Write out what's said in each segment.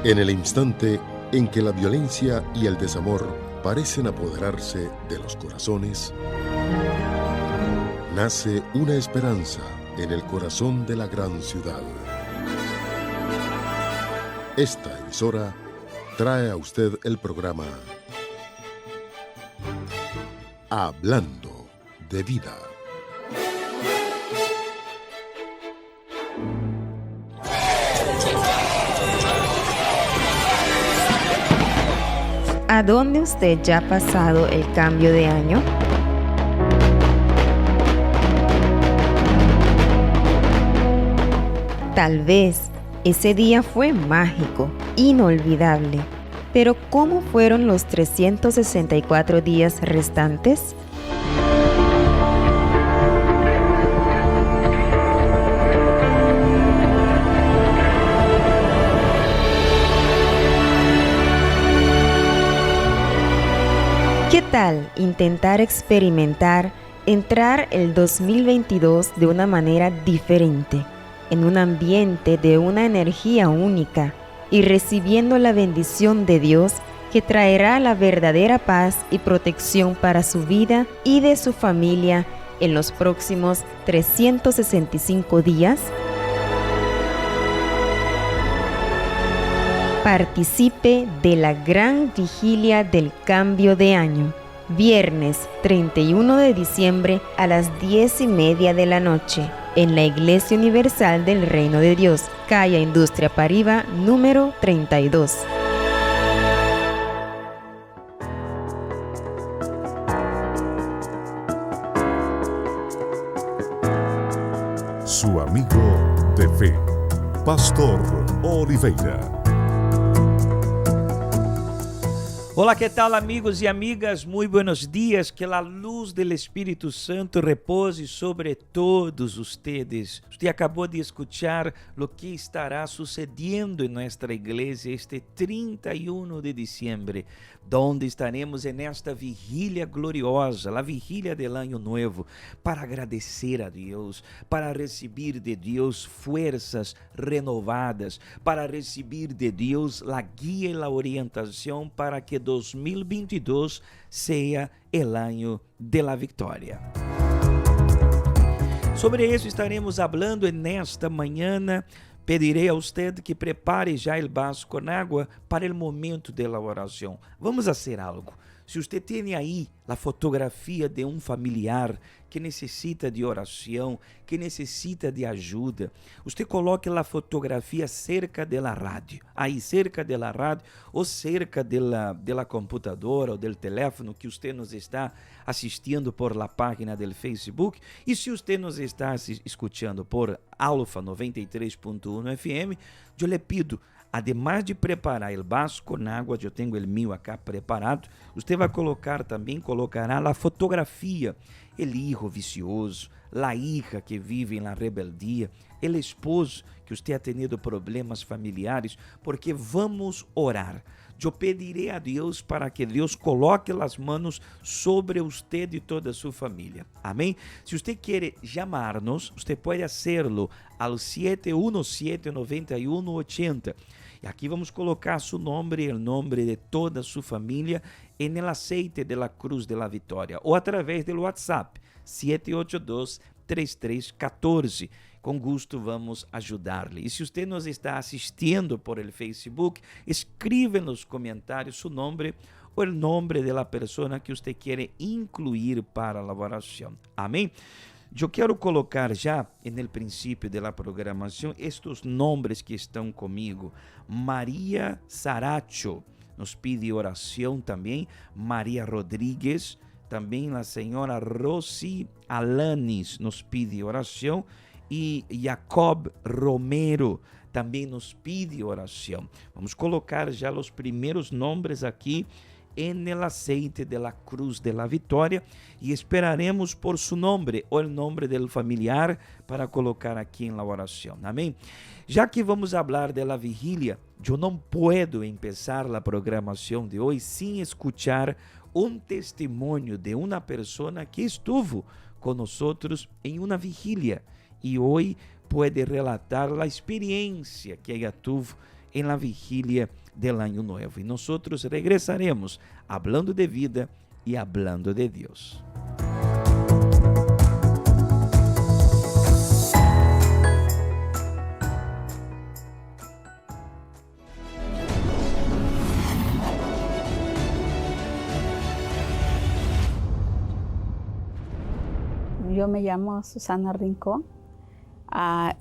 En el instante en que la violencia y el desamor parecen apoderarse de los corazones, nace una esperanza en el corazón de la gran ciudad. Esta emisora trae a usted el programa Hablando de Vida. ¿A dónde usted ya ha pasado el cambio de año? Tal vez ese día fue mágico, inolvidable. Pero ¿cómo fueron los 364 días restantes? ¿Qué tal intentar experimentar entrar el 2022 de una manera diferente, en un ambiente de una energía única y recibiendo la bendición de Dios que traerá la verdadera paz y protección para su vida y de su familia en los próximos 365 días? Participe de la gran vigilia del cambio de año, viernes 31 de diciembre a las 10:30 de la noche, en la Iglesia Universal del Reino de Dios, calle Industria Pariba, número 32. Su amigo de fe, Pastor Oliveira. Olá, que tal, amigos e amigas? Muy buenos días. Que a luz do Espírito Santo repouse sobre todos ustedes. Você acabou de escuchar o que estará sucedendo em nossa igreja este 31 de diciembre, donde estaremos nesta vigília gloriosa, a vigília del Año Nuevo, para agradecer a Deus, para receber de Deus forças renovadas, para receber de Deus a guia e a orientação para que 2022 sea el año de la victoria. Sobre isso estaremos hablando nesta manhã. Pedirei a usted que prepare já o vaso com água para o momento da oração. Vamos fazer algo. Se você tem aí a fotografia de um familiar que necessita de oração, que necessita de ajuda, você coloque a fotografia cerca da rádio, aí cerca da rádio ou cerca da computadora ou do telefone que você nos está assistindo por la página do Facebook. E se você nos está escutando por Alfa 93.1 FM, eu lhe pido, además de preparar o vaso com água, eu tenho o meu acá preparado, você vai colocará a fotografia, o hijo vicioso, a hija que vive na rebeldia, o esposo que você ha tenido problemas familiares, porque vamos orar. Eu pedirei a Deus para que Deus coloque as mãos sobre você e toda a sua família. Amém? Se você quer chamar-nos, você pode fazê-lo ao 717-9180. E aqui vamos colocar seu nome e o nome de toda a sua família em el aceite de la cruz de la vitória, ou através do WhatsApp 782-3314. Com gosto vamos ajudar-lhe. E se você nos está assistindo por el Facebook, escreva nos comentários seu nome ou o nome da pessoa que você quer incluir para a oração. Amém? Eu quero colocar já no princípio da programação estes nomes que estão comigo. Maria Saracho nos pede oração também. Maria Rodrigues, também a senhora Rosy Alanis nos pede oração. E Jacob Romero também nos pede oração. Vamos colocar já os primeiros nomes aqui en el aceite de la cruz de la vitória e esperaremos por su nombre ou o nome del familiar para colocar aqui en la oração. Amém? Já que vamos falar de la vigília, eu não puedo empezar a programação de hoje sem escuchar um testemunho de uma pessoa que estuvo conosco em uma vigília e hoje pode relatar a experiência que ela tuvo en la vigilia del Año Nuevo. Y nosotros regresaremos hablando de vida y hablando de Dios. Yo me llamo Susana Rincón.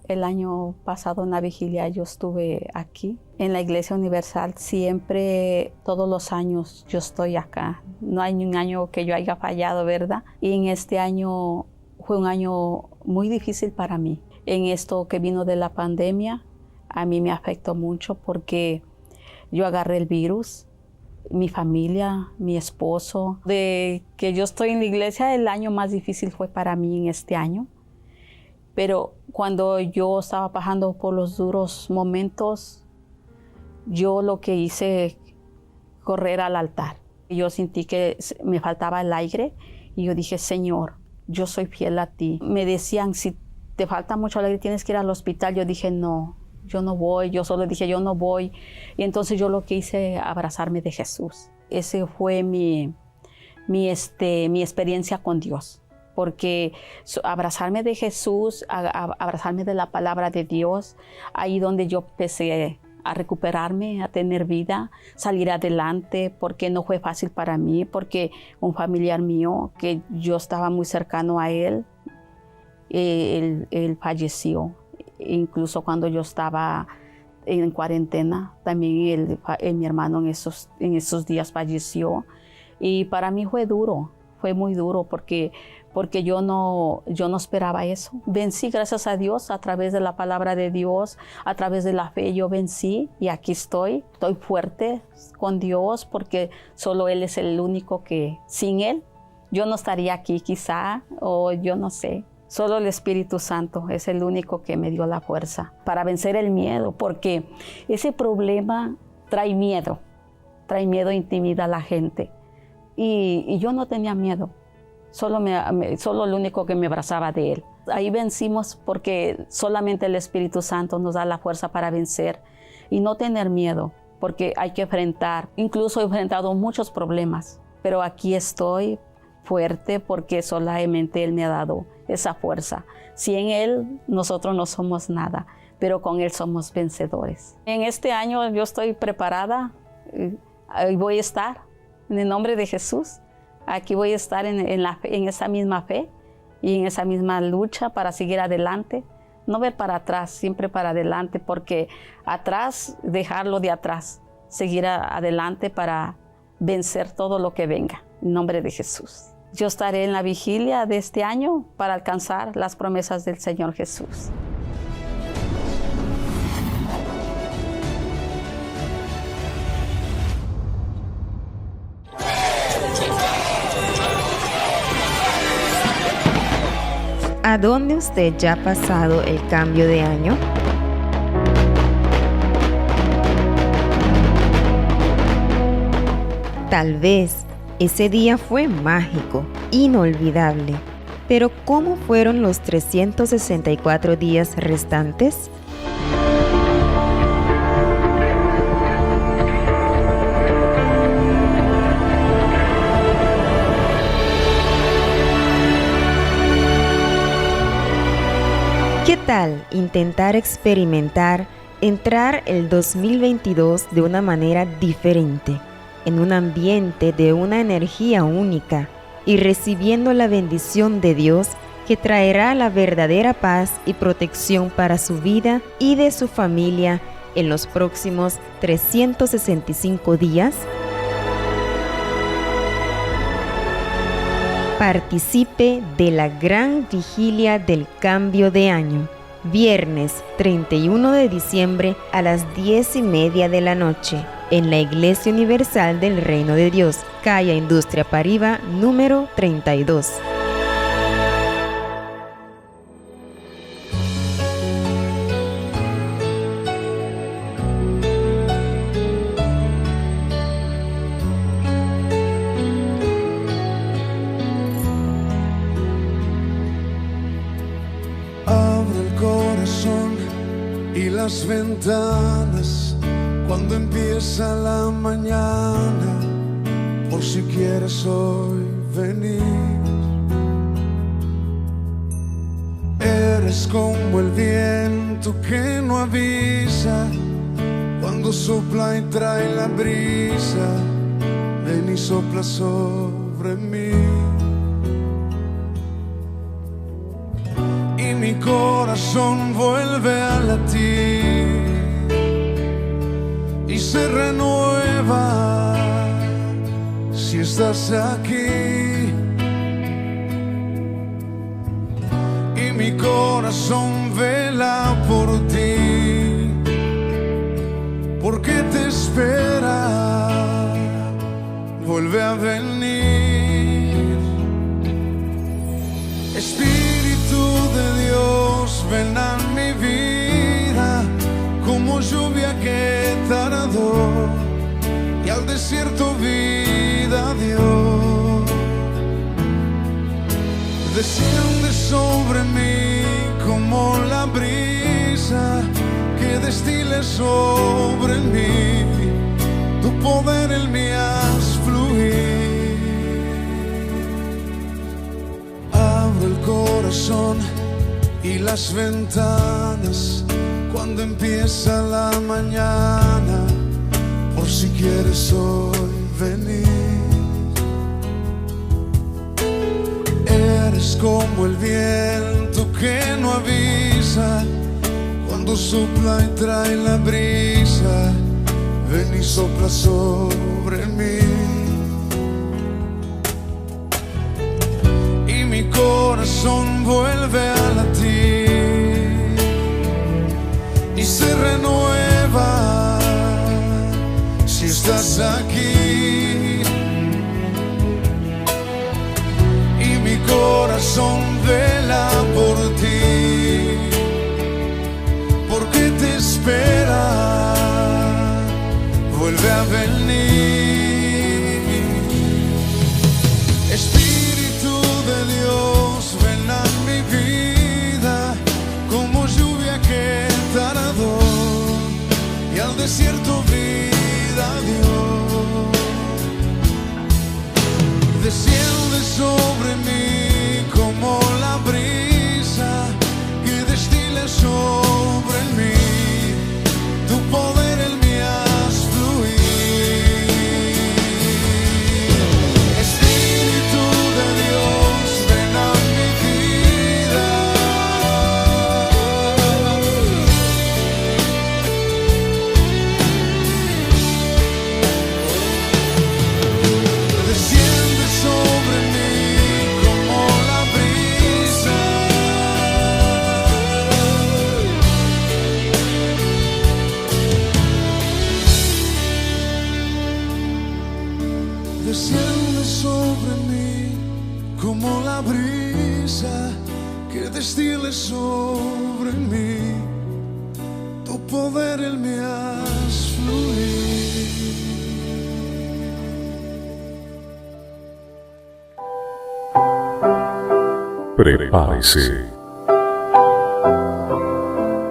El año pasado en la vigilia yo estuve aquí en la Iglesia Universal. Siempre, todos los años yo estoy acá. No hay ni un año que yo haya fallado, ¿verdad? Y en este año fue un año muy difícil para mí. En esto que vino de la pandemia, a mí me afectó mucho porque yo agarré el virus. Mi familia, mi esposo. De que yo estoy en la iglesia, el año más difícil fue para mí en este año. Pero cuando yo estaba pasando por los duros momentos, yo lo que hice, correr al altar. Yo sentí que me faltaba el aire y yo dije, Señor, yo soy fiel a ti. Me decían, si te falta mucho el aire, tienes que ir al hospital. Yo dije, no. Yo no voy, yo solo dije, yo no voy. Y entonces yo lo que hice, abrazarme de Jesús. Ese fue mi experiencia con Dios. Porque abrazarme de Jesús, abrazarme de la palabra de Dios, ahí donde yo empecé a recuperarme, a tener vida, salir adelante, porque no fue fácil para mí, porque un familiar mío, que yo estaba muy cercano a él, él falleció. Incluso cuando yo estaba en cuarentena, también mi hermano en esos días falleció. Y para mí fue duro, fue muy duro porque yo no esperaba eso. Vencí, gracias a Dios, a través de la palabra de Dios, a través de la fe yo vencí y aquí estoy fuerte con Dios porque solo Él es el único que, sin Él, yo no estaría aquí quizá, o yo no sé. Solo el Espíritu Santo es el único que me dio la fuerza para vencer el miedo, porque ese problema trae miedo, intimida a la gente. Y yo no tenía miedo, solo el único que me abrazaba de Él. Ahí vencimos porque solamente el Espíritu Santo nos da la fuerza para vencer y no tener miedo, porque hay que enfrentar. Incluso he enfrentado muchos problemas, pero aquí estoy fuerte porque solamente Él me ha dado esa fuerza. Sin Él nosotros no somos nada, pero con Él somos vencedores. En este año yo estoy preparada y voy a estar en el nombre de Jesús. Aquí voy a estar en esa misma fe y en esa misma lucha para seguir adelante. No ver para atrás, siempre para adelante, porque atrás, dejarlo de atrás, seguir adelante para vencer todo lo que venga. En nombre de Jesús. Yo estaré en la vigilia de este año para alcanzar las promesas del Señor Jesús. ¿A dónde usted ya ha pasado el cambio de año? Tal vez ese día fue mágico, inolvidable. Pero ¿cómo fueron los 364 días restantes? ¿Qué tal intentar experimentar entrar el 2022 de una manera diferente, en un ambiente de una energía única y recibiendo la bendición de Dios que traerá la verdadera paz y protección para su vida y de su familia en los próximos 365 días? Participe de la gran vigilia del cambio de año, viernes 31 de diciembre a las 10:30 de la noche, en la Iglesia Universal del Reino de Dios, calle Industria Pariba, número 32. Abre el corazón y las ventanas cuando empieza la mañana, por si quieres hoy venir. Eres como el viento que no avisa, cuando sopla y trae la brisa, ven y sopla sobre mí. Y mi corazón vuelve a latir y se renueva si estás aquí. Y mi corazón vela por ti, porque te espera, vuelve a venir. Espíritu de Dios, ven a mi vida, como lluvia que tardó y al desierto vida dio. Desciende sobre mí como la brisa que destile sobre mí, tu poder en mí haz fluir. Abro el corazón y las ventanas cuando empieza la mañana, por si quieres hoy venir. Eres como el viento que no avisa, cuando sopla y trae la brisa, ven y sopla sobre mí. Y mi corazón vuelve a latir y se renueva si estás aquí. Y mi corazón vela por ti, porque te espera, vuelve a venir. Espíritu de Dios, ven a mi vida, como lluvia que tardó y al desierto vida dio. Desciende sobre mí como la brisa que destila sobre mí, tu poder en mí haz fluir. Espíritu de Dios, ven a mi vida. Desciende sobre mí como la brisa. Desciende sobre mí como la brisa que destile sobre mí, tu poder en mí haz fluir. Prepárese.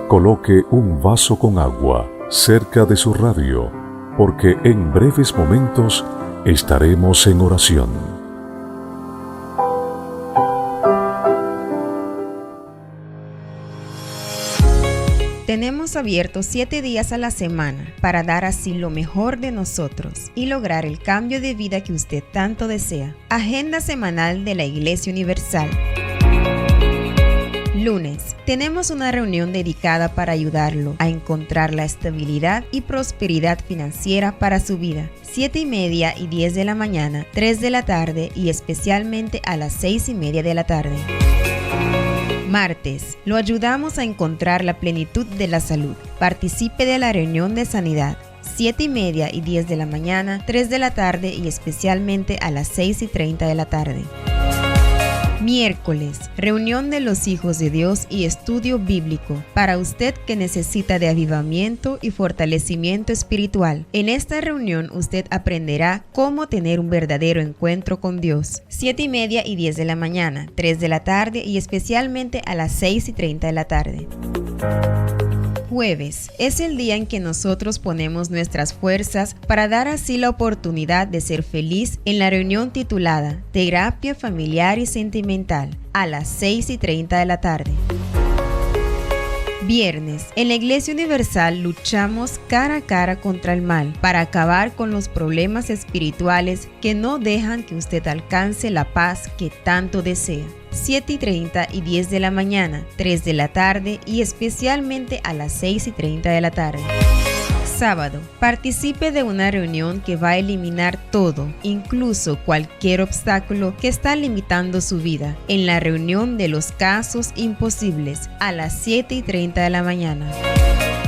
Coloque un vaso con agua cerca de su radio, porque en breves momentos estaremos en oración. Tenemos abiertos 7 días a la semana para dar así lo mejor de nosotros y lograr el cambio de vida que usted tanto desea. Agenda semanal de la Iglesia Universal. Lunes, tenemos una reunión dedicada para ayudarlo a encontrar la estabilidad y prosperidad financiera para su vida. 7:30 y 10 de la mañana, 3 de la tarde y especialmente a las 6:30 de la tarde. Martes, lo ayudamos a encontrar la plenitud de la salud. Participe de la reunión de sanidad. 7:30 y 10 de la mañana, 3 de la tarde y especialmente a las 6:30 de la tarde. Miércoles, reunión de los hijos de Dios y estudio bíblico para usted que necesita de avivamiento y fortalecimiento espiritual. En esta reunión usted aprenderá cómo tener un verdadero encuentro con Dios. 7:30 y 10 de la mañana, 3 de la tarde y especialmente a las 6:30 de la tarde. jueves es el día en que nosotros ponemos nuestras fuerzas para dar así la oportunidad de ser feliz en la reunión titulada Terapia Familiar y Sentimental a las 6:30 de la tarde. Viernes, en la Iglesia Universal luchamos cara a cara contra el mal para acabar con los problemas espirituales que no dejan que usted alcance la paz que tanto desea. 7:30 y 10 de la mañana, 3 de la tarde y especialmente a las 6:30 de la tarde. Sábado, participe de una reunión que va a eliminar todo, incluso cualquier obstáculo que está limitando su vida, en la reunión de los casos imposibles a las 7:30 de la mañana.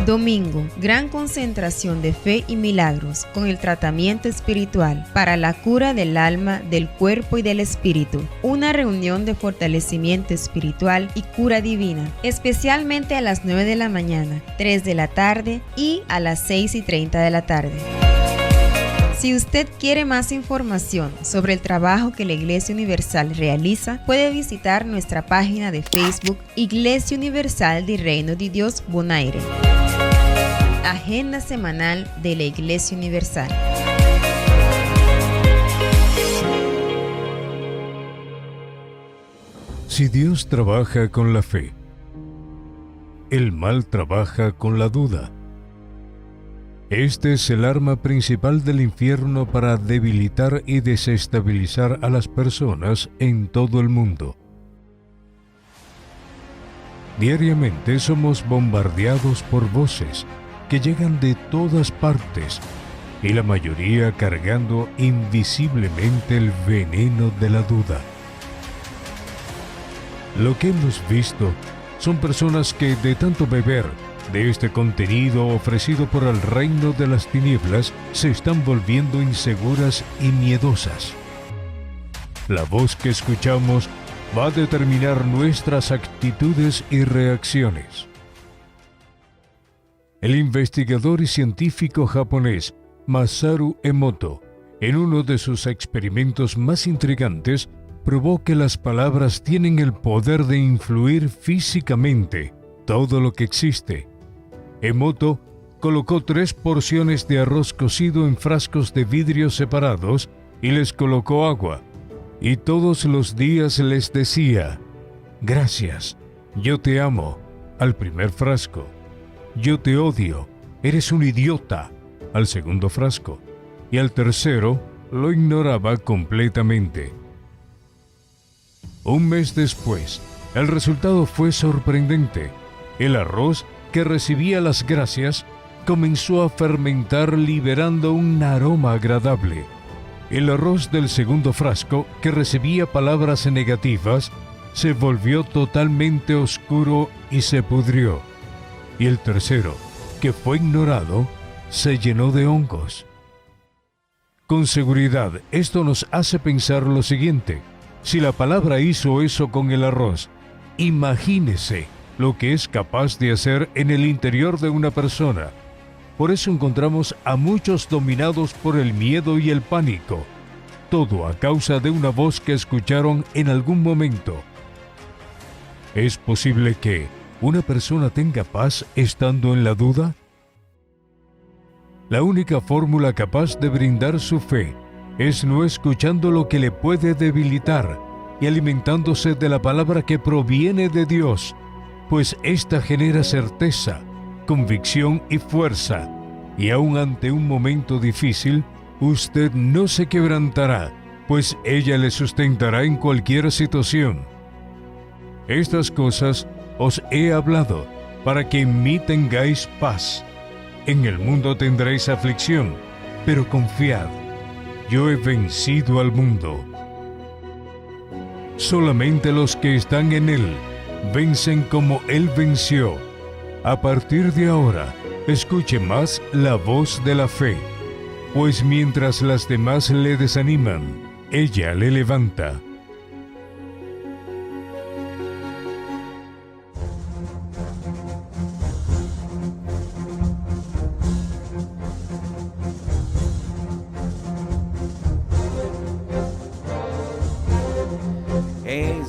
Domingo, gran concentración de fe y milagros con el tratamiento espiritual para la cura del alma, del cuerpo y del espíritu. Una reunión de fortalecimiento espiritual y cura divina, especialmente a las 9 de la mañana, 3 de la tarde y a las 6:30 de la tarde. Si usted quiere más información sobre el trabajo que la Iglesia Universal realiza, puede visitar nuestra página de Facebook Iglesia Universal del Reino de Dios Bonaire. Agenda semanal de la Iglesia Universal. Si Dios trabaja con la fe, el mal trabaja con la duda. Este es el arma principal del infierno para debilitar y desestabilizar a las personas en todo el mundo. Diariamente somos bombardeados por voces que llegan de todas partes y la mayoría cargando invisiblemente el veneno de la duda. Lo que hemos visto son personas que de tanto beber de este contenido ofrecido por el reino de las tinieblas se están volviendo inseguras y miedosas. La voz que escuchamos va a determinar nuestras actitudes y reacciones. El investigador y científico japonés Masaru Emoto, en uno de sus experimentos más intrigantes, probó que las palabras tienen el poder de influir físicamente todo lo que existe. Emoto colocó 3 porciones de arroz cocido en frascos de vidrio separados y les colocó agua. Y todos los días les decía, «Gracias, yo te amo», al primer frasco. «Yo te odio, eres un idiota», al segundo frasco. Y al tercero lo ignoraba completamente. Un mes después, el resultado fue sorprendente. El arroz, que recibía las gracias, comenzó a fermentar liberando un aroma agradable. El arroz del segundo frasco, que recibía palabras negativas, se volvió totalmente oscuro y se pudrió. Y el tercero, que fue ignorado, se llenó de hongos. Con seguridad, esto nos hace pensar lo siguiente. Si la palabra hizo eso con el arroz, imagínese lo que es capaz de hacer en el interior de una persona. Por eso encontramos a muchos dominados por el miedo y el pánico. Todo a causa de una voz que escucharon en algún momento. ¿Es posible que una persona tenga paz estando en la duda? La única fórmula capaz de brindar su fe es no escuchando lo que le puede debilitar y alimentándose de la palabra que proviene de Dios, pues ésta genera certeza, convicción y fuerza, y aun ante un momento difícil, usted no se quebrantará, pues ella le sustentará en cualquier situación. Estas cosas os he hablado, para que en mí tengáis paz. En el mundo tendréis aflicción, pero confiad, yo he vencido al mundo. Solamente los que están en Él vencen como Él venció. A partir de ahora, escuche más la voz de la fe, pues mientras las demás le desaniman, ella le levanta.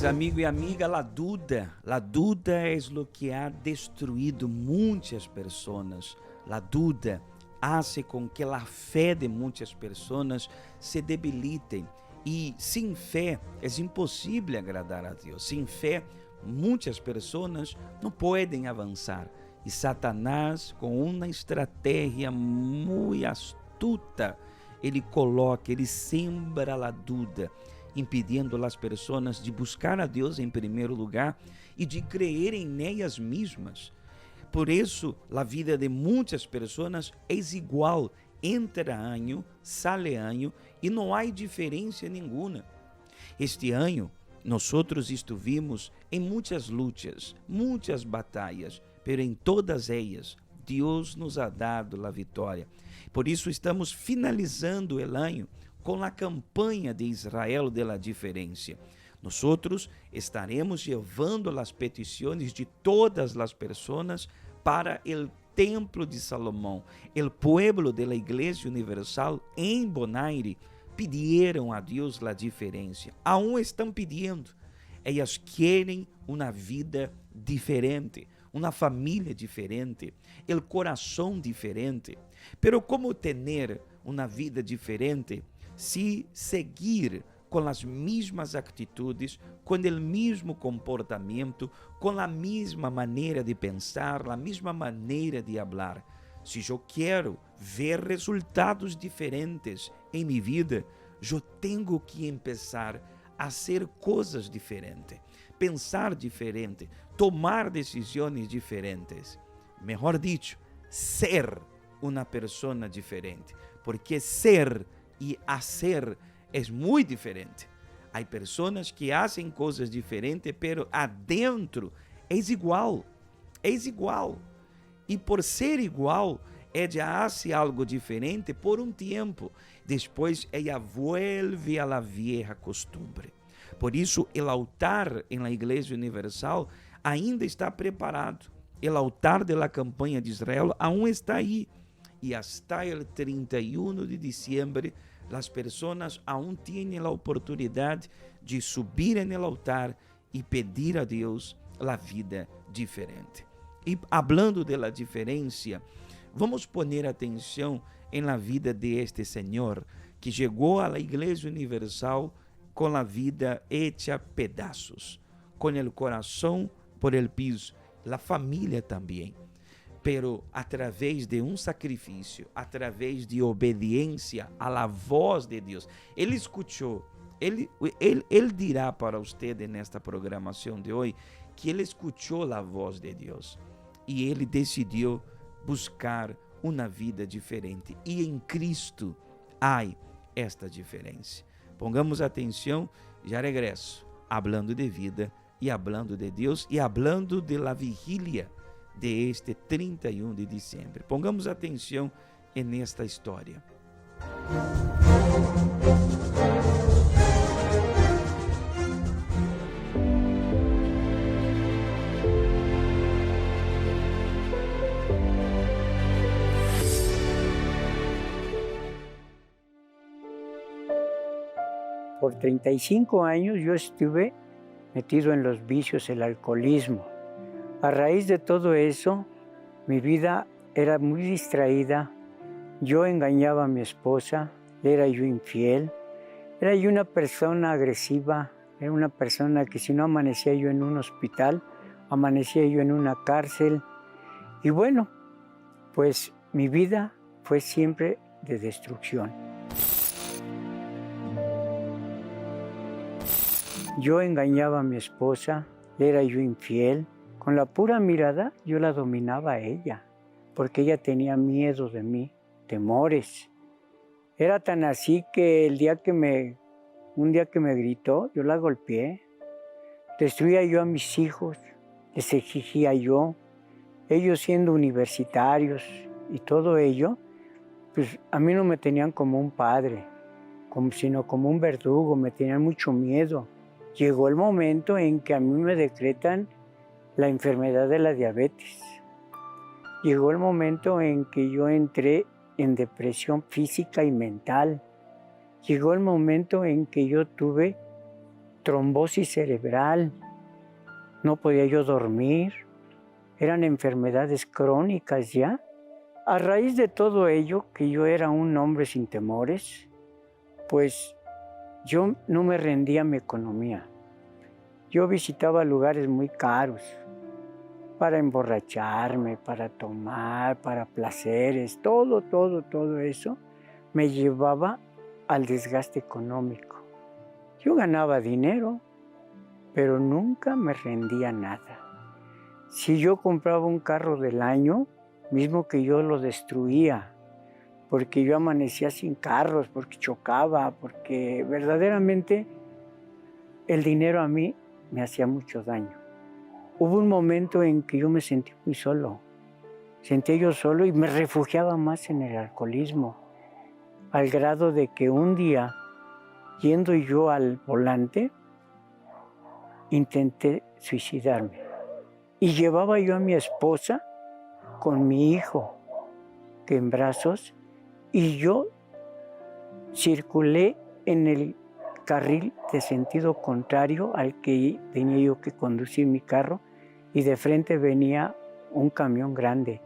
amigo y amiga, la duda es lo que ha destruido muchas personas. La duda hace con que la fe de muchas personas se debilite. Y sin fe es imposible agradar a Dios. Sin fe, muchas personas no pueden avanzar. Y Satanás, con una estrategia muy astuta, ele sembra a dúvida, impedindo as pessoas de buscar a Deus em primeiro lugar e de crer em elas mesmas. Por isso, a vida de muitas pessoas é igual, entra ano, sale ano e não há diferença nenhuma. Este ano, nós estivemos em muitas lutas, muitas batalhas, pero em todas elas, Deus nos ha dado a vitória. Por isso, estamos finalizando o ano com a campanha de Israel de la diferença. Nós estaremos levando as petições de todas as pessoas para o Templo de Salomão. O pueblo de la Igreja Universal em Bonaire pediram a Deus a diferença. Aún estão pedindo. Elas querem uma vida diferente, uma família diferente, o coração diferente. Pero como ter uma vida diferente se seguir com as mesmas atitudes, com o mesmo comportamento, com a mesma maneira de pensar, a mesma maneira de falar? Se eu quero ver resultados diferentes em minha vida, eu tenho que começar a hacer coisas diferentes, pensar diferente, tomar decisões diferentes. Melhor dicho, ser uma pessoa diferente, porque ser e hacer é muito diferente. Há pessoas que fazem coisas diferentes, pero adentro é igual. É igual. E por ser igual, ela hace algo diferente por um tempo. Depois, ela vuelve a la vieja costumbre. Por isso, o altar em la Igreja Universal ainda está preparado. O altar de la campanha de Israel aún está aí. E hasta o 31 de diciembre, as pessoas aún têm a oportunidade de subir no altar e pedir a Deus a vida diferente. E hablando de la diferença, vamos poner atenção em la vida de este Senhor que chegou à Igreja Universal com a vida hecha pedaços, com o coração por el piso, a família também. Pero através de um sacrifício, através de obediência à la voz de Deus. Ele escutou, ele dirá para você nesta programação de hoje que ele escutou a voz de Deus e ele decidiu buscar uma vida diferente. E em Cristo há esta diferença. Pongamos atenção, já regresso, hablando de vida e hablando de Deus e hablando de la vigília de este 31 de diciembre. Pongamos atenção nesta história. Por 35 años yo estuve metido en los vicios, el alcoholismo. A raíz de todo eso, mi vida era muy distraída. Yo engañaba a mi esposa, era yo infiel, era yo una persona agresiva, era una persona que si no amanecía yo en un hospital, amanecía yo en una cárcel. Y bueno, pues mi vida fue siempre de destrucción. Yo engañaba a mi esposa, era yo infiel. Con la pura mirada yo la dominaba a ella, porque ella tenía miedo de mí, temores. Era tan así que un día que me gritó, yo la golpeé. Destruía yo a mis hijos, les exigía yo, ellos siendo universitarios y todo ello, pues a mí no me tenían como un padre, sino como un verdugo, me tenían mucho miedo. Llegó el momento en que a mí me decretan la enfermedad de la diabetes. Llegó el momento en que yo entré en depresión física y mental. Llegó el momento en que yo tuve trombosis cerebral, no podía yo dormir, eran enfermedades crónicas ya. A raíz de todo ello, que yo era un hombre sin temores, pues yo no me rendía a mi economía. Yo visitaba lugares muy caros para emborracharme, para tomar, para placeres, todo eso me llevaba al desgaste económico. Yo ganaba dinero, pero nunca me rendía nada. Si yo compraba un carro del año, mismo que yo lo destruía, porque yo amanecía sin carros, porque chocaba, porque verdaderamente el dinero a mí me hacía mucho daño. Hubo un momento en que yo me sentí muy solo. Sentía yo solo y me refugiaba más en el alcoholismo, al grado de que un día, yendo yo al volante, intenté suicidarme. Y llevaba yo a mi esposa con mi hijo, que en brazos, y yo circulé en el carril de sentido contrario al que tenía yo que conducir mi carro, y de frente venía un camión grande.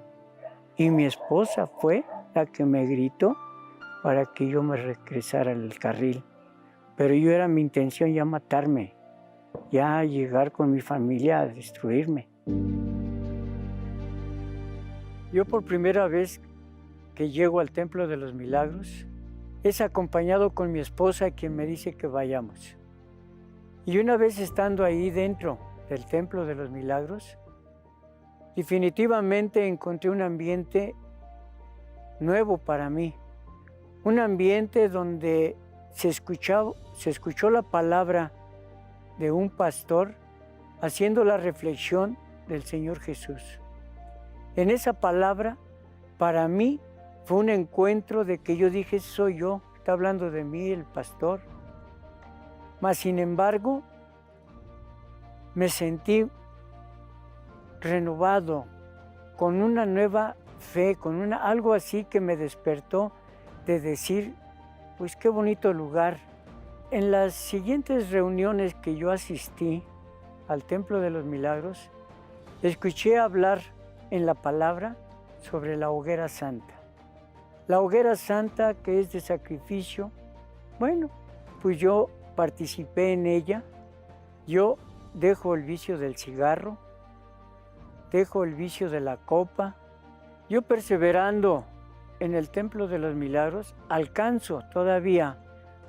Y mi esposa fue la que me gritó para que yo me regresara al carril. Pero yo era mi intención ya matarme, ya llegar con mi familia a destruirme. Yo por primera vez que llego al Templo de los Milagros, es acompañado con mi esposa, quien me dice que vayamos. Y una vez estando ahí dentro del Templo de los Milagros, definitivamente encontré un ambiente nuevo para mí. Un ambiente donde se escuchó la palabra de un pastor haciendo la reflexión del Señor Jesús. En esa palabra, para mí, fue un encuentro de que yo dije, soy yo, está hablando de mí el pastor. Mas, sin embargo, me sentí renovado, con una nueva fe, con algo así que me despertó de decir, pues qué bonito lugar. En las siguientes reuniones que yo asistí al Templo de los Milagros, escuché hablar en la palabra sobre la hoguera santa. La hoguera santa, que es de sacrificio, bueno, pues yo participé en ella. Yo dejo el vicio del cigarro, dejo el vicio de la copa. Yo, perseverando en el Templo de los Milagros, alcanzo todavía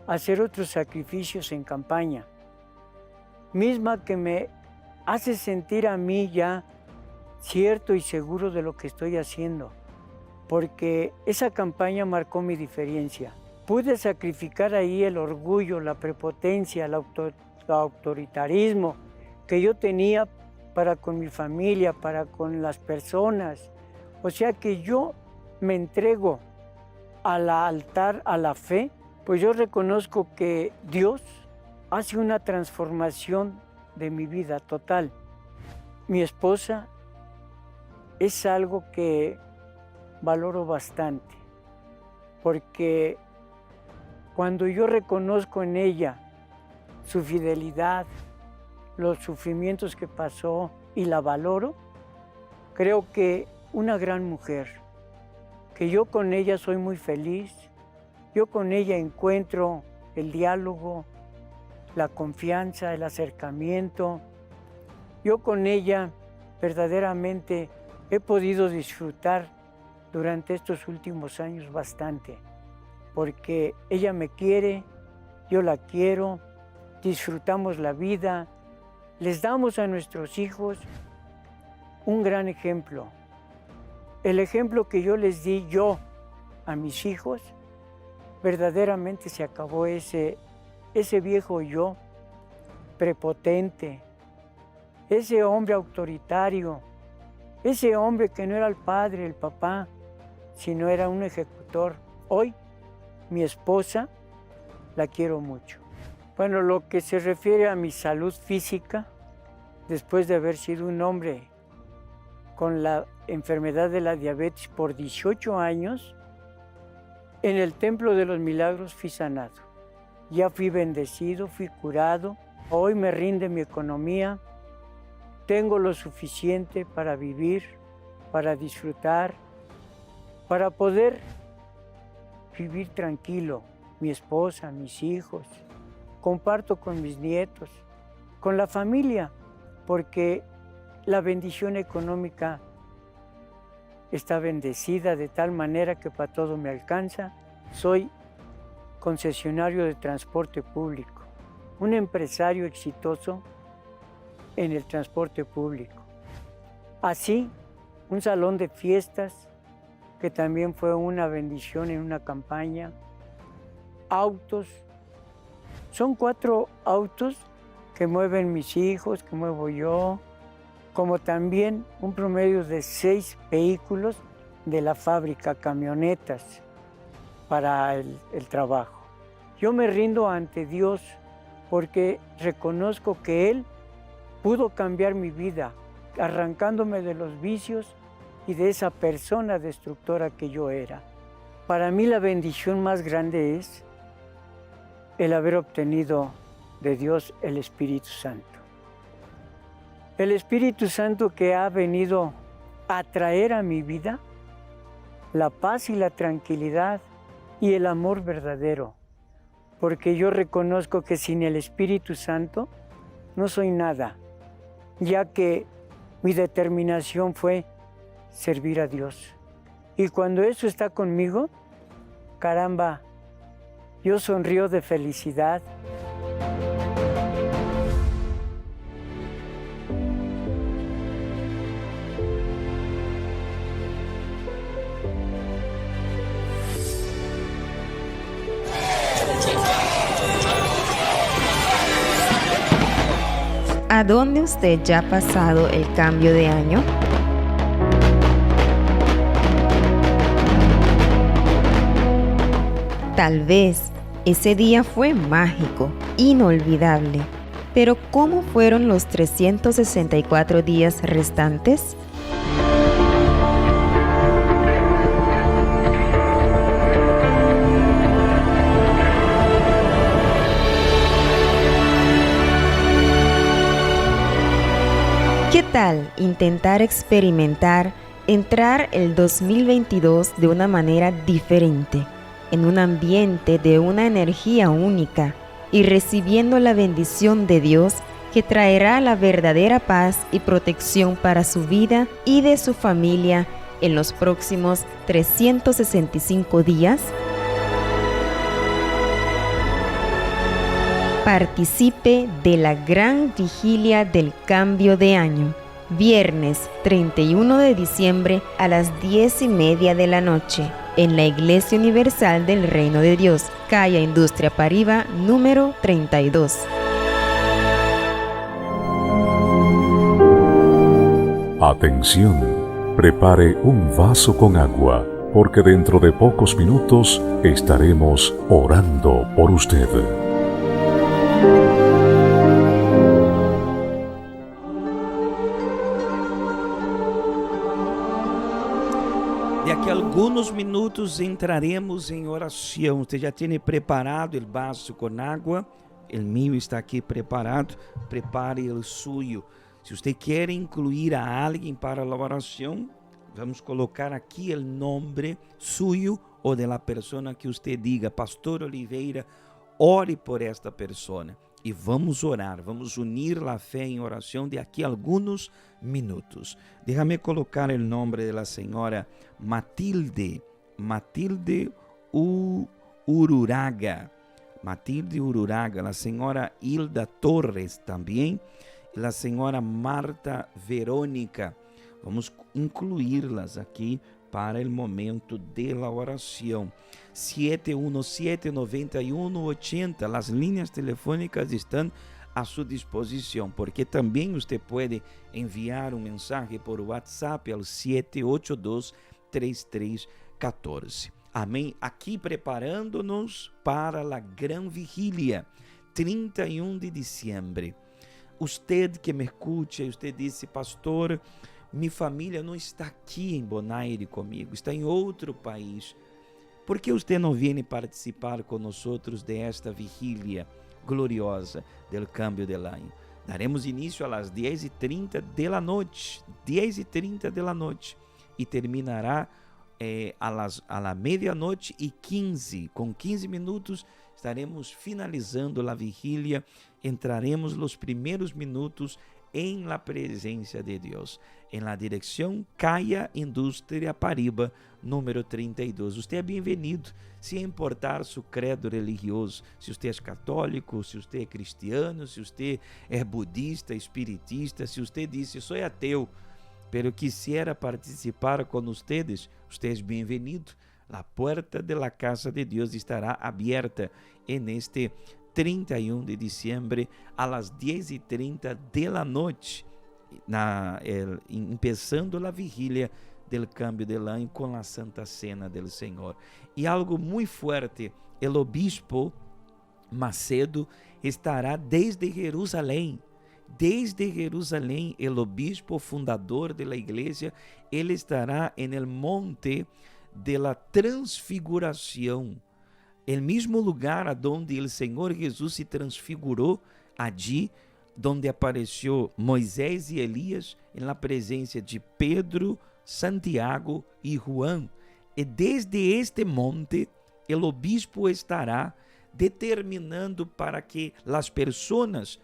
a hacer otros sacrificios en campaña, misma que me hace sentir a mí ya cierto y seguro de lo que estoy haciendo, porque esa campaña marcó mi diferencia. Pude sacrificar ahí el orgullo, la prepotencia, el autoritarismo que yo tenía para con mi familia, para con las personas. O sea que yo me entrego al altar, a la fe, pues yo reconozco que Dios hace una transformación de mi vida total. Mi esposa es algo que valoro bastante, porque cuando yo reconozco en ella su fidelidad, los sufrimientos que pasó y la valoro, creo que una gran mujer, que yo con ella soy muy feliz, yo con ella encuentro el diálogo, la confianza, el acercamiento. Yo con ella verdaderamente he podido disfrutar durante estos últimos años bastante, porque ella me quiere, yo la quiero, disfrutamos la vida, les damos a nuestros hijos un gran ejemplo. El ejemplo que yo les di a mis hijos, verdaderamente se acabó ese viejo yo prepotente, ese hombre autoritario, ese hombre que no era el padre, el papá, sino era un ejecutor. Hoy, mi esposa, la quiero mucho. Bueno, lo que se refiere a mi salud física, después de haber sido un hombre con la enfermedad de la diabetes por 18 años, en el Templo de los Milagros fui sanado. Ya fui bendecido, fui curado, Hoy me rinde mi economía, tengo lo suficiente para vivir, para disfrutar, para poder vivir tranquilo, mi esposa, mis hijos, comparto con mis nietos, con la familia, porque la bendición económica está bendecida de tal manera que para todo me alcanza. Soy concesionario de transporte público, un empresario exitoso en el transporte público. Así, un salón de fiestas, que también fue una bendición en una campaña. Autos, son 4 autos que mueven mis hijos, que muevo yo, como también un promedio de 6 vehículos de la fábrica, camionetas para el trabajo. Yo me rindo ante Dios porque reconozco que Él pudo cambiar mi vida, arrancándome de los vicios y de esa persona destructora que yo era. Para mí la bendición más grande es el haber obtenido de Dios el Espíritu Santo. El Espíritu Santo que ha venido a traer a mi vida la paz y la tranquilidad y el amor verdadero, porque yo reconozco que sin el Espíritu Santo no soy nada, ya que mi determinación fue servir a Dios. Y cuando eso está conmigo, caramba, yo sonrío de felicidad. ¿A dónde usted ya ha pasado el cambio de año? Tal vez ese día fue mágico, inolvidable. Pero ¿cómo fueron los 364 días restantes? ¿Qué tal intentar experimentar entrar el 2022 de una manera diferente, en un ambiente de una energía única y recibiendo la bendición de Dios que traerá la verdadera paz y protección para su vida y de su familia en los próximos 365 días? Participe de la gran vigilia del cambio de año, viernes 31 de diciembre a las 10:30 de la noche, en la Iglesia Universal del Reino de Dios, calle Industria Pariba, número 32. Atención, prepare un vaso con agua, porque dentro de pocos minutos estaremos orando por usted. De aquí a algunos minutos entraremos en oración. Usted ya tiene preparado el vaso con agua. El mío está aquí preparado. Prepare el suyo. Si usted quiere incluir a alguien para la oración, vamos a colocar aquí el nombre suyo o de la persona que usted diga. Pastor Oliveira, ore por esta persona. E vamos orar, vamos unir la fe en oración de aquí a algunos minutos. Déjame colocar el nombre de la señora Matilde Ururaga. Matilde Ururaga, la señora Hilda Torres también, y la señora Marta Verónica. Vamos incluirlas aquí para el momento de la oración. 717-9180, las líneas telefónicas están a su disposición, porque también usted puede enviar un mensaje por WhatsApp al 782-3314. Amém? Aqui preparando-nos para a gran vigília, 31 de diciembre. Usted que me escucha, usted disse, pastor, minha família não está aqui em Bonaire comigo, está em outro país. Por que você não vem participar conosco de esta vigília? gloriosa del cambio del año. Daremos inicio a las 10:30 de la noche, 10:30 de la noche, y terminará a la medianoche y 15, con 15 minutos estaremos finalizando la vigilia, entraremos los primeros minutos en la presencia de Dios, en la dirección Caia Indústria Pariba, número 32. Usted é bem-vindo, sem importar su credo religioso, se usted é católico, se usted é cristiano, se usted é budista, espiritista, se usted dice, soy ateu, pero quisiera participar con ustedes, usted es bem-vindo. La puerta de la casa de Dios estará abierta en este 31 de diciembre a las 10:30 de la noche, empezando la vigilia del cambio del año con la Santa Cena del Señor. Y algo muy fuerte, el obispo Macedo estará desde Jerusalén. Desde Jerusalén, el obispo fundador de la iglesia, él estará en el monte de la transfiguración, el mismo lugar a donde el Señor Jesús se transfiguró, allí donde apareció Moisés y Elías en la presencia de Pedro, Santiago y Juan. Y desde este monte, el obispo estará determinando para que las personas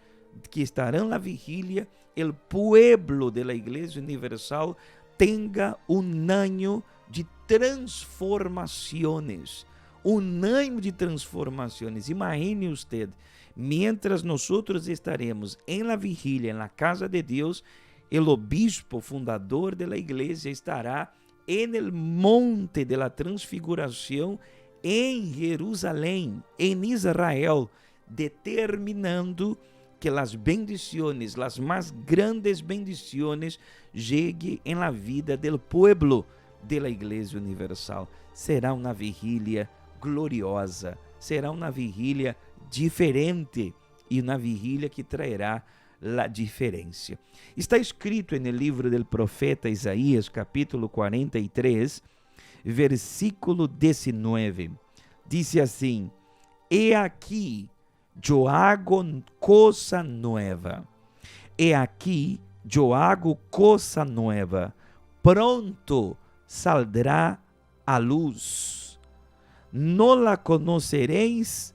que estarán en la vigilia, el pueblo de la Iglesia Universal, tenga un año de transformaciones. Un año de transformaciones. Imagine usted, mientras nosotros estaremos en la vigilia, en la casa de Dios, el obispo fundador de la iglesia estará en el monte de la transfiguración en Jerusalén, en Israel, determinando que las bendiciones, las más grandes bendiciones, lleguen en la vida del pueblo de la Iglesia Universal. Será uma vigília gloriosa, será uma vigília diferente e uma vigília que traerá a diferença. Está escrito no livro do profeta Isaías, capítulo 43, versículo 19. Diz assim: "He aqui eu hago coisa nova. He aqui eu hago coisa nova. Pronto saldrá a luz. No la conoceréis.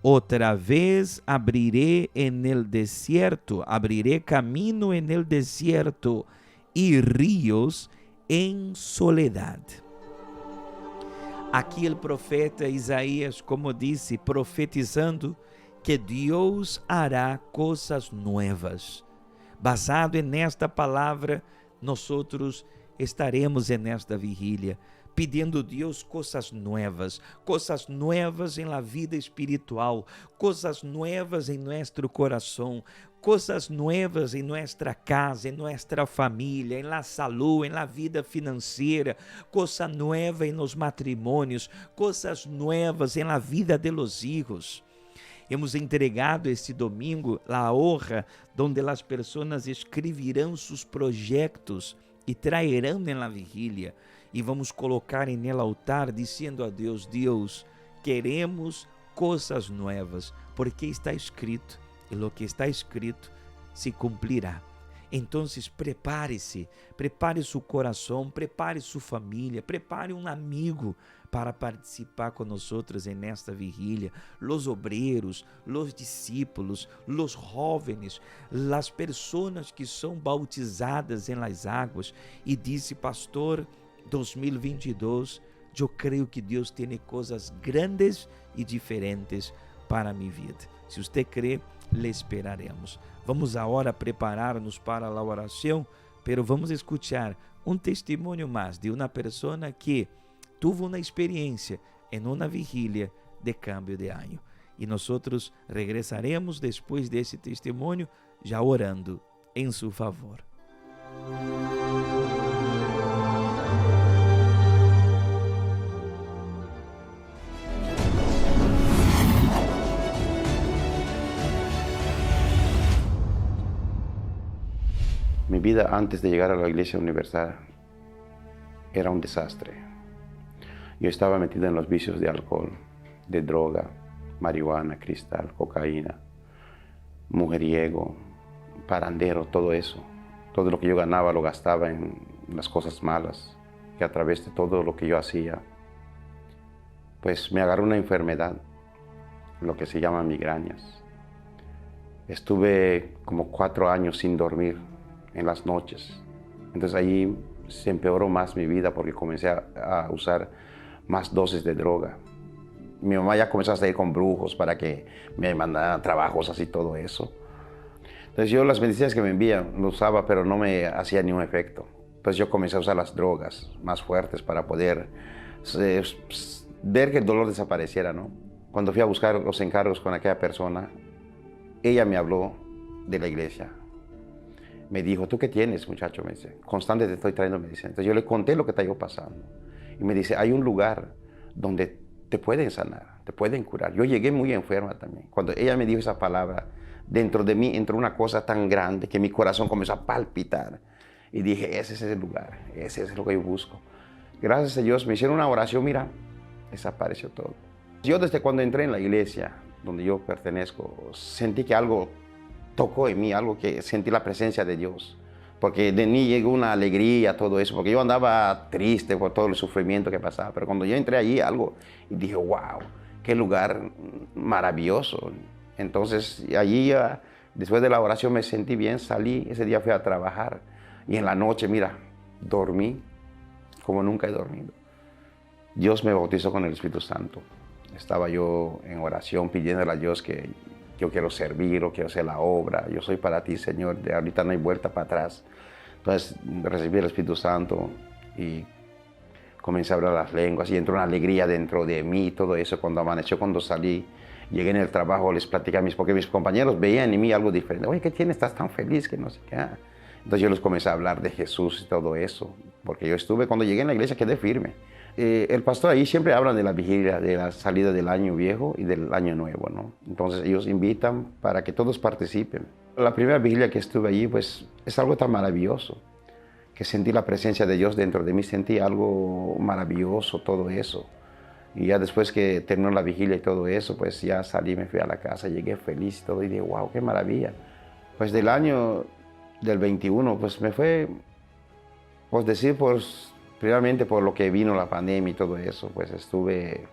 Outra vez abriré en el desierto, abriré camino en el desierto y ríos en soledad." Aqui o profeta Isaías, como disse, profetizando que Deus hará coisas novas. Basado nesta palavra, nós estaremos nesta vigília, pedindo a Deus coisas novas em la vida espiritual, coisas novas em nosso coração, coisas novas em nossa casa, em nossa família, em la salud, em la vida financeira, coisa nova em los matrimônios, coisas novas em la vida de los hijos. Hemos entregado este domingo a honra donde as pessoas escreverão seus projetos e traerão na vigília, e vamos colocar em el altar dizendo a Deus: Deus, queremos coisas novas, porque está escrito, e lo que está escrito se cumprirá. Então, prepare-se, prepare seu coração, prepare sua família, prepare um amigo para participar com nós nesta vigília, los obreiros, los discípulos, los jóvenes, las pessoas que são bautizadas em las águas. E disse: pastor, 2022, eu creio que Deus tem coisas grandes e diferentes para minha vida. Se você crê, le esperaremos. Vamos agora preparar-nos para a oração, pero vamos escuchar um testemunho mais de uma pessoa que tuvo uma experiência em uma vigília de cambio de ano. E nós regressaremos depois desse testemunho, já orando em seu favor. Mi vida antes de llegar a la Iglesia Universal era un desastre. Yo estaba metido en los vicios de alcohol, de droga, marihuana, cristal, cocaína, mujeriego, parandero, todo eso. Todo lo que yo ganaba lo gastaba en las cosas malas, que a través de todo lo que yo hacía, pues me agarró una enfermedad, lo que se llama migrañas. Estuve como 4 años sin dormir en las noches. Entonces ahí se empeoró más mi vida porque comencé a usar más dosis de droga. Mi mamá ya comenzó a salir con brujos para que me mandaran trabajos así, todo eso. Entonces yo las medicinas que me envían lo usaba, pero no me hacía ni un efecto. Entonces yo comencé a usar las drogas más fuertes para poder ver que el dolor desapareciera, ¿no? Cuando fui a buscar los encargos con aquella persona, ella me habló de la iglesia. Me dijo, ¿tú qué tienes, muchacho? Me dice, constante te estoy trayendo medicina. Entonces yo le conté lo que estaba pasando. Y me dice, hay un lugar donde te pueden sanar, te pueden curar. Yo llegué muy enferma también. Cuando ella me dijo esa palabra, dentro de mí entró una cosa tan grande que mi corazón comenzó a palpitar. Y dije, ese es el lugar, ese es lo que yo busco. Gracias a Dios me hicieron una oración, mira, desapareció todo. Yo desde cuando entré en la iglesia, donde yo pertenezco, sentí que algo tocó en mí, algo que sentí la presencia de Dios. Porque de mí llegó una alegría, todo eso, porque yo andaba triste por todo el sufrimiento que pasaba. Pero cuando yo entré allí, algo, y dije, wow, qué lugar maravilloso. Entonces, allí, después de la oración me sentí bien, salí, ese día fui a trabajar. Y en la noche, mira, dormí como nunca he dormido. Dios me bautizó con el Espíritu Santo. Estaba yo en oración pidiéndole a Dios que yo quiero servir o quiero hacer la obra. Yo soy para ti, Señor. De ahorita no hay vuelta para atrás. Entonces recibí el Espíritu Santo y comencé a hablar las lenguas y entró una alegría dentro de mí, todo eso. Cuando amaneció, cuando salí, llegué en el trabajo, les platicé a porque mis compañeros veían en mí algo diferente. Oye, ¿qué tienes? ¿Estás tan feliz? Que no sé qué. Entonces yo les comencé a hablar de Jesús y todo eso. Porque yo estuve, cuando llegué en la iglesia, quedé firme. El pastor ahí siempre habla de la vigilia, de la salida del año viejo y del año nuevo, ¿no? Entonces ellos invitan para que todos participen. La primera vigilia que estuve allí, pues es algo tan maravilloso, que sentí la presencia de Dios dentro de mí, sentí algo maravilloso, todo eso. Y ya después que terminó la vigilia y todo eso, pues ya salí, me fui a la casa, llegué feliz y todo, y dije, wow, qué maravilla. Pues del año del 21, pues me fue, pues decir, primeramente por lo que vino la pandemia y todo eso, pues estuve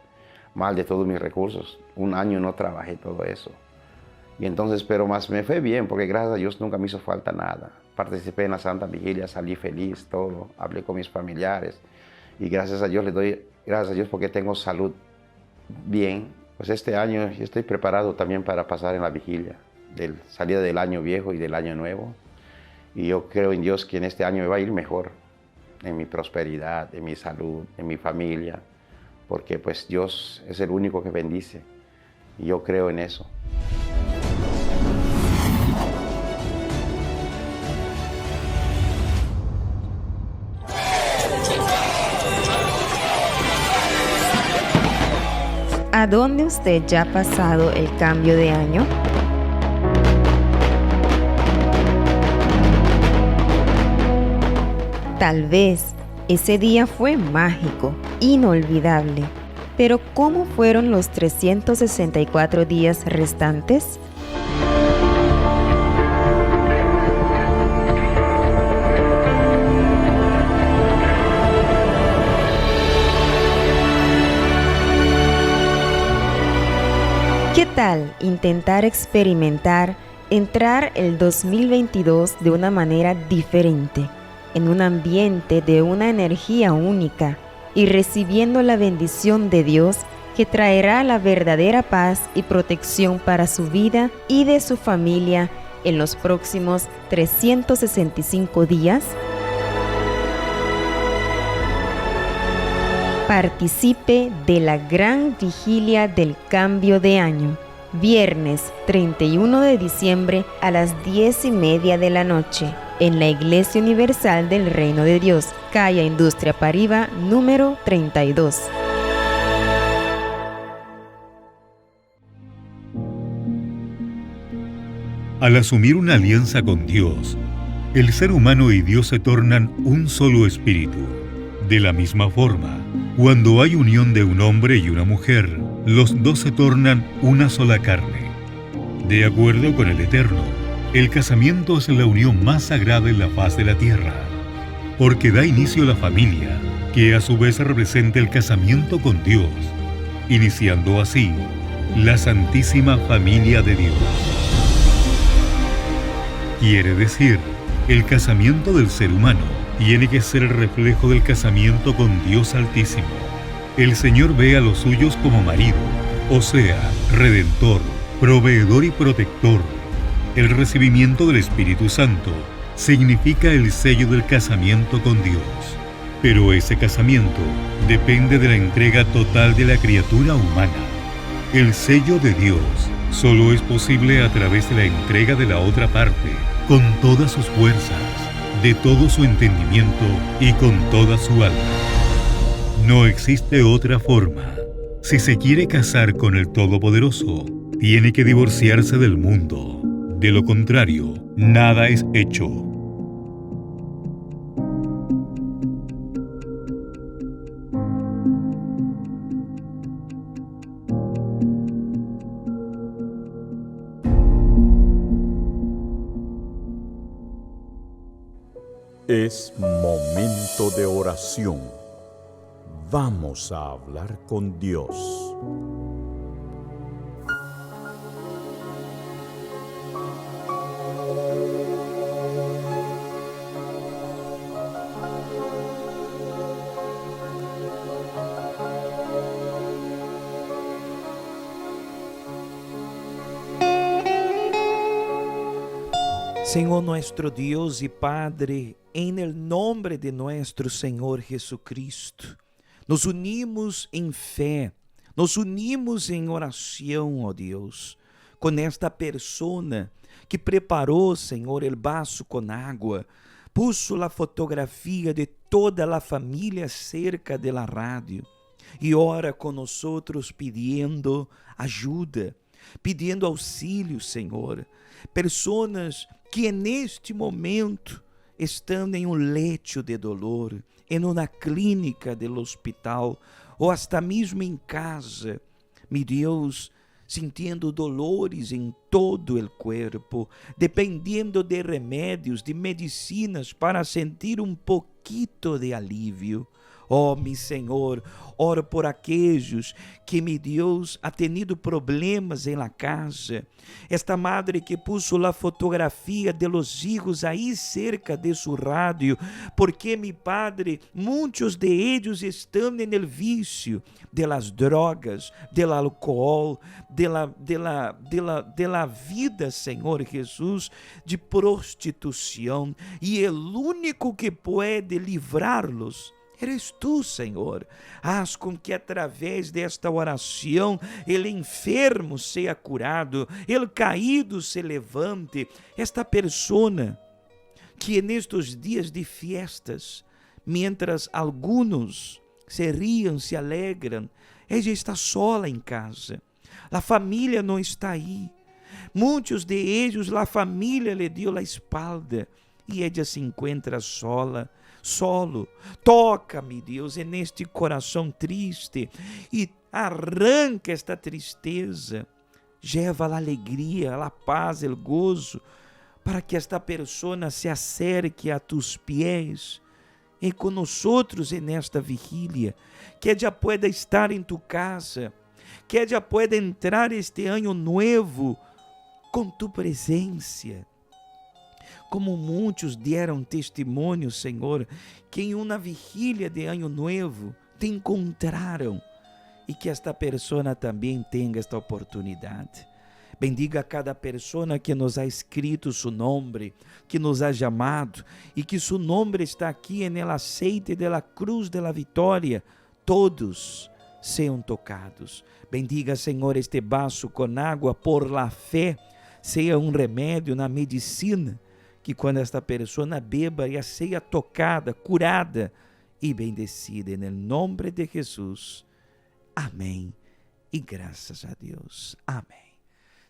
mal de todos mis recursos. 1 año no trabajé todo eso. Y entonces, pero más me fue bien, porque gracias a Dios nunca me hizo falta nada. Participé en la Santa Vigilia, salí feliz, todo. Hablé con mis familiares. Y gracias a Dios le doy gracias a Dios porque tengo salud bien. Pues este año yo estoy preparado también para pasar en la vigilia, salida del año viejo y del año nuevo. Y yo creo en Dios que en este año me va a ir mejor. En mi prosperidad, en mi salud, en mi familia, porque pues Dios es el único que bendice y yo creo en eso. ¿A dónde usted ya ha pasado el cambio de año? Tal vez ese día fue mágico, inolvidable. Pero ¿cómo fueron los 364 días restantes? ¿Qué tal intentar experimentar entrar el 2022 de una manera diferente? En un ambiente de una energía única y recibiendo la bendición de Dios que traerá la verdadera paz y protección para su vida y de su familia en los próximos 365 días. Participe de la gran vigilia del cambio de año, viernes 31 de diciembre a las 10:30 de la noche. En la Iglesia Universal del Reino de Dios, calle Industria Pariba, número 32. Al asumir una alianza con Dios, el ser humano y Dios se tornan un solo espíritu. De la misma forma, cuando hay unión de un hombre y una mujer, los dos se tornan una sola carne. De acuerdo con el Eterno, el casamiento es la unión más sagrada en la faz de la tierra, porque da inicio a la familia, que a su vez representa el casamiento con Dios, iniciando así la Santísima Familia de Dios. Quiere decir, el casamiento del ser humano tiene que ser el reflejo del casamiento con Dios Altísimo. El Señor ve a los suyos como marido, o sea, redentor, proveedor y protector. El recibimiento del Espíritu Santo significa el sello del casamiento con Dios. Pero ese casamiento depende de la entrega total de la criatura humana. El sello de Dios solo es posible a través de la entrega de la otra parte, con todas sus fuerzas, de todo su entendimiento y con toda su alma. No existe otra forma. Si se quiere casar con el Todopoderoso, tiene que divorciarse del mundo. De lo contrario, nada es hecho. Es momento de oración. Vamos a hablar con Dios. Señor nuestro Dios y Padre, en el nombre de nuestro Señor Jesucristo, nos unimos en fe, nos unimos en oración, oh Dios, con esta persona que preparó, Señor, el vaso con agua, puso la fotografía de toda la familia cerca de la radio y ora con nosotros pidiendo ayuda, pidiendo auxílio, Senhor. Personas que neste momento estão em um leito de dolor, em uma clínica do hospital, ou hasta mesmo em casa, meu Deus, sentindo dolores em todo o corpo, dependendo de remédios, de medicinas para sentir um pouquito de alívio. Oh, meu Senhor, oro por aqueles que, meu Deus, ha tenido problemas em la casa. Esta madre que puso la fotografia de los hijos aí cerca de su radio, porque, mi Padre, muitos de ellos estão en el vicio de las drogas, del alcohol, de la vida, Senhor Jesus, de prostituição. E el único que pode livrarlos eres tu, Senhor. Haz com que através desta oração ele enfermo seja curado, ele caído se levante. Esta persona que nestes dias de fiestas, mientras algunos se riam, se alegram, ela está sola em casa. A família não está aí. Muitos de eles, a família lhe deu a espalda e ela se encontra sola. Solo, toca-me, Deus, neste coração triste e arranca esta tristeza, leva a alegria, a paz, o gozo, para que esta pessoa se acerque a tus pés e com nós nesta vigília, que ela pueda estar em tu casa, que ela pueda entrar este ano novo com tu presença. Como muitos deram testemunho, Senhor, que em uma vigília de Ano Novo te encontraram e que esta pessoa também tenha esta oportunidade. Bendiga a cada pessoa que nos ha escrito su nome, que nos ha chamado e que su nome está aqui no aceite de la cruz de la vitória. Todos sejam tocados. Bendiga, Senhor, este vaso com água por la fé, seja um remédio na medicina, que quando esta pessoa beba e seja tocada, curada e bendecida, em nome de Jesus. Amém. E graças a Deus. Amém.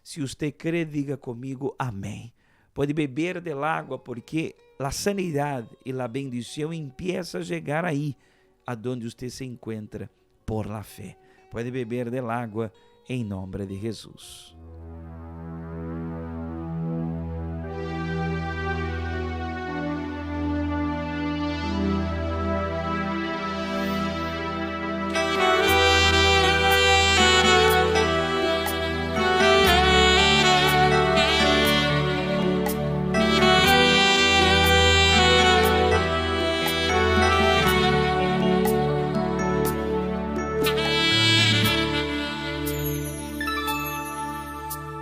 Se você crê, diga comigo amém. Pode beber del água, porque a sanidade e a bendição empieza a chegar aí, a donde usted se encuentra por la fe. Puede beber del agua en nombre de Jesús.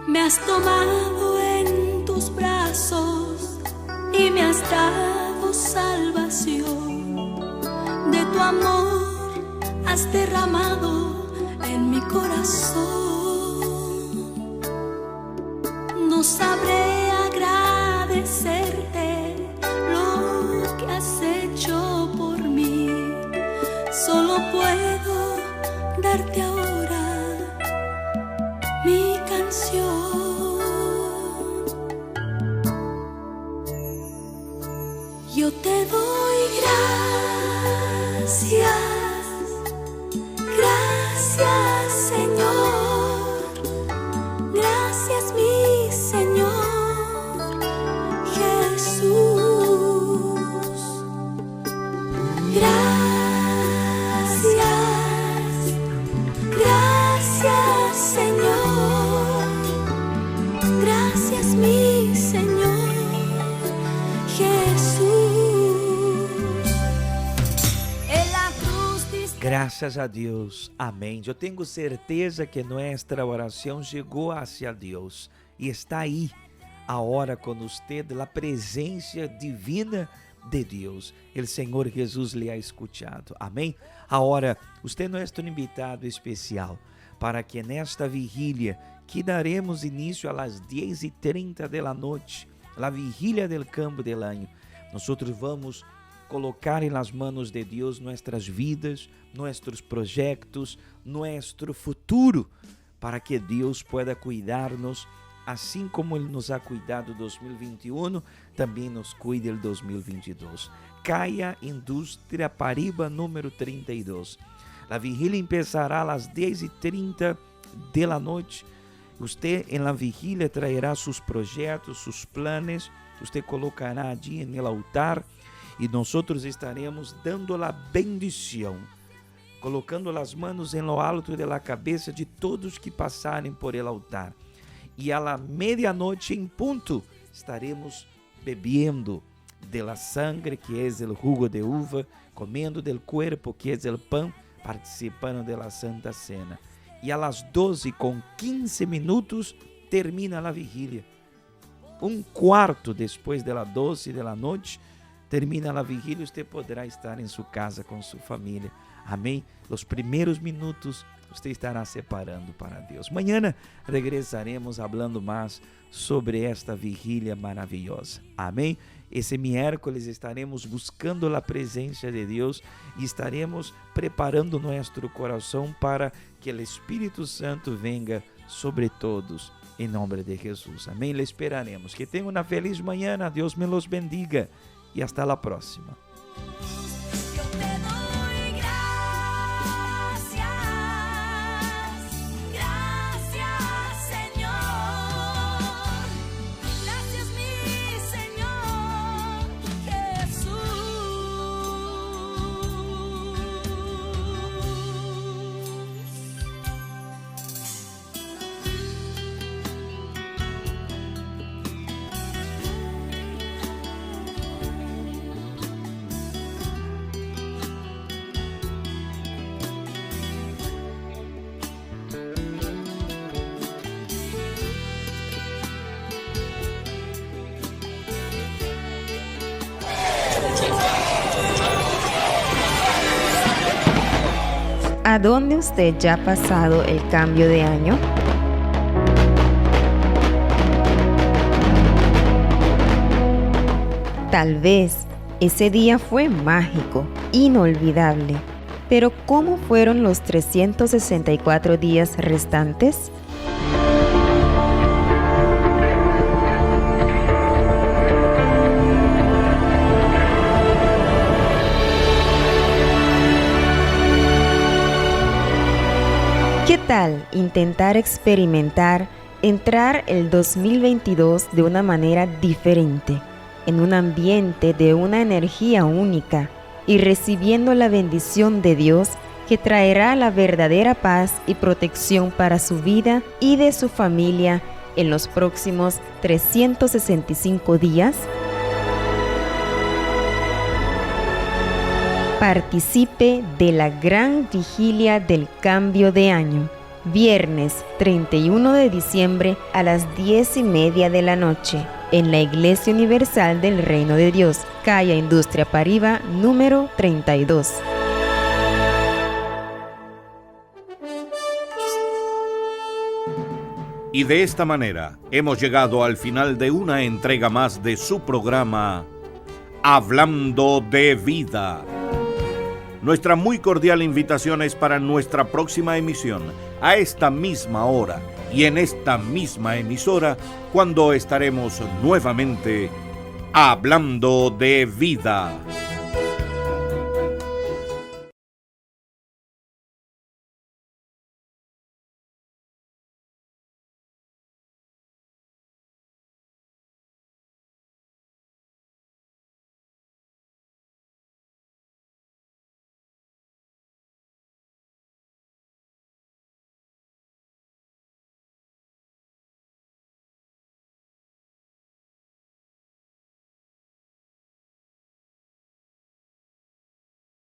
Me has tomado en tus brazos y me has dado salvación. De tu amor has derramado en mi corazón. No sabré agradecerte lo que has hecho por mí. Solo puedo darte ahora mi canción. Yo te doy gracias, gracias Señor, gracias mi Señor Jesús. Gracias, gracias Señor, gracias mi Señor Jesús. Graças a Deus, amém. Eu tenho certeza que nossa oração chegou hacia Deus e está aí agora com você, a presença divina de Deus. O Senhor Jesus lhe ha escuchado, amém. Agora, você é nosso invitado especial para que nesta vigília que daremos início às 10:30 da noite, a vigília del campo del año, nós vamos colocar em las manos de Deus nossas vidas, nossos projetos, nosso futuro, para que Deus pueda cuidar-nos, assim como Ele nos ha cuidado em 2021, também nos cuide em 2022. Caia Indústria Pariba, número 32. A vigília empezará às 10:30 da noite. Você, em la vigília, traerá seus projetos, seus planos. Você colocará allí en el altar e nós estaremos dando a bendição, colocando as manos em lo alto de la cabeça de todos que passarem por el altar. E a la medianoite em ponto estaremos bebendo de la sangre, que é o jugo de uva, comendo del cuerpo, que é o pão, participando de la Santa Cena. E a las 12:15 termina a vigília. Um quarto depois de las 12 da noite, termina a vigília, você poderá estar em sua casa com sua família. Amém? Os primeiros minutos você estará separando para Deus. Amanhã regressaremos falando mais sobre esta vigília maravilhosa. Amém? Esse miércoles estaremos buscando a presença de Deus e estaremos preparando nosso coração para que o Espírito Santo venga sobre todos, em nome de Jesus. Amém? Le esperaremos. Que tenham uma feliz manhã. Deus me los bendiga e hasta a próxima. ¿A dónde usted ya ha pasado el cambio de año? Tal vez ese día fue mágico, inolvidable. Pero ¿cómo fueron los 364 días restantes? ¿Qué tal intentar experimentar entrar el 2022 de una manera diferente, en un ambiente de una energía única y recibiendo la bendición de Dios que traerá la verdadera paz y protección para su vida y de su familia en los próximos 365 días? Participe de la gran vigilia del cambio de año, viernes 31 de diciembre a las 10:30 de la noche, en la Iglesia Universal del Reino de Dios, calle Industria Pariba, número 32. Y de esta manera hemos llegado al final de una entrega más de su programa Hablando de Vida. Nuestra muy cordial invitación es para nuestra próxima emisión, a esta misma hora y en esta misma emisora, cuando estaremos nuevamente Hablando de Vida.